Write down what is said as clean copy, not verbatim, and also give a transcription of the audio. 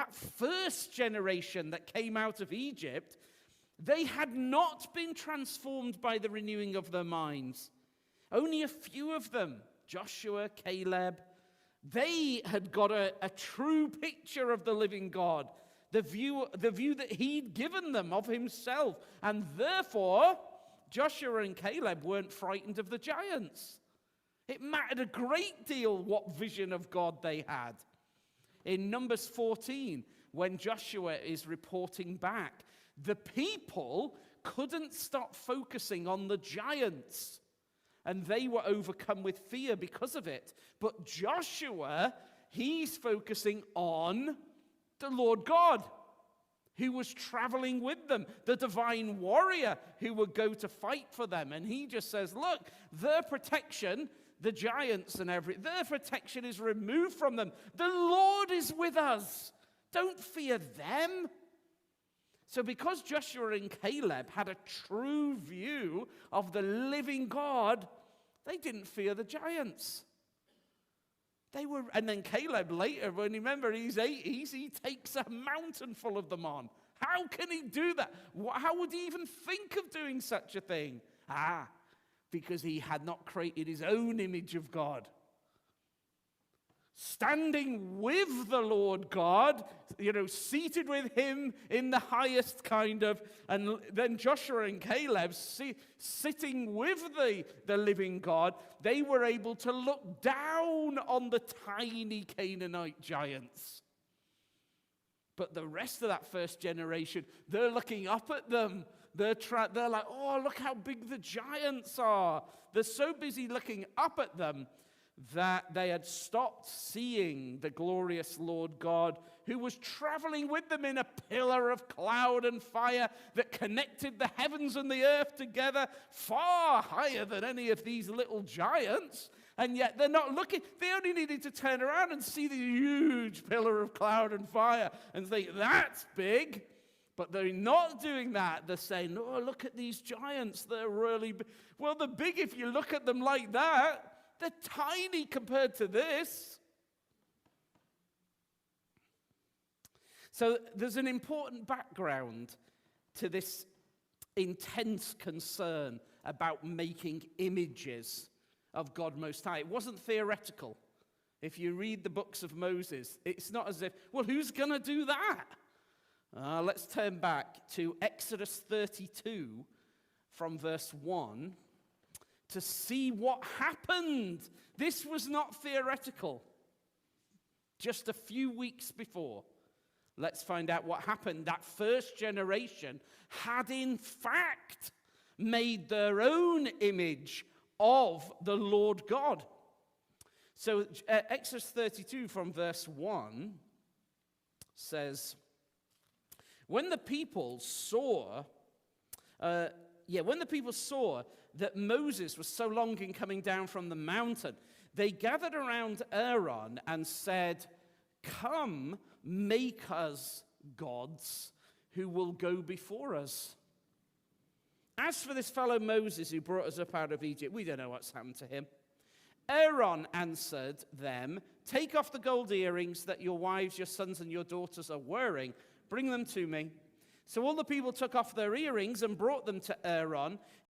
that first generation that came out of Egypt, they had not been transformed by the renewing of their minds. Only a few of them, Joshua, Caleb, they had got a true picture of the living God, the view that he'd given them of himself. And therefore, Joshua and Caleb weren't frightened of the giants. It mattered a great deal what vision of God they had. In Numbers 14, when Joshua is reporting back, the people couldn't stop focusing on the giants, and they were overcome with fear because of it. But Joshua, he's focusing on the Lord God, who was traveling with them, the divine warrior who would go to fight for them. And he just says, look, their protection, the giants and their protection is removed from them. The Lord is with us. Don't fear them. So because Joshua and Caleb had a true view of the living God, they didn't fear the giants. And then Caleb later, when you remember he's 80s, he takes a mountain full of them on. How can he do that? How would he even think of doing such a thing? Because he had not created his own image of God. Standing with the Lord God, seated with him in the highest kind of, and then Joshua and Caleb sitting with the living God, they were able to look down on the tiny Canaanite giants. But the rest of that first generation, they're looking up at them. They're like, oh, look how big the giants are. They're so busy looking up at them that they had stopped seeing the glorious Lord God who was traveling with them in a pillar of cloud and fire that connected the heavens and the earth together, far higher than any of these little giants. And yet they're not looking. They only needed to turn around and see the huge pillar of cloud and fire and think, that's big. But they're not doing that. They're saying, oh, look at these giants. They're really big. Well, they're big if you look at them like that. They're tiny compared to this. So there's an important background to this intense concern about making images of God Most High. It wasn't theoretical. If you read the books of Moses, it's not as if, well, who's going to do that? Let's turn back to Exodus 32 from verse 1 to see what happened. This was not theoretical. Just a few weeks before, let's find out what happened. That first generation had in fact made their own image of the Lord God. So Exodus 32 from verse 1 says, when the people saw that Moses was so long in coming down from the mountain, they gathered around Aaron and said, come, make us gods who will go before us. As for this fellow Moses who brought us up out of Egypt, we don't know what's happened to him. Aaron answered them, take off the gold earrings that your wives, your sons, and your daughters are wearing. Bring them to me. So all the people took off their earrings and brought them to Aaron.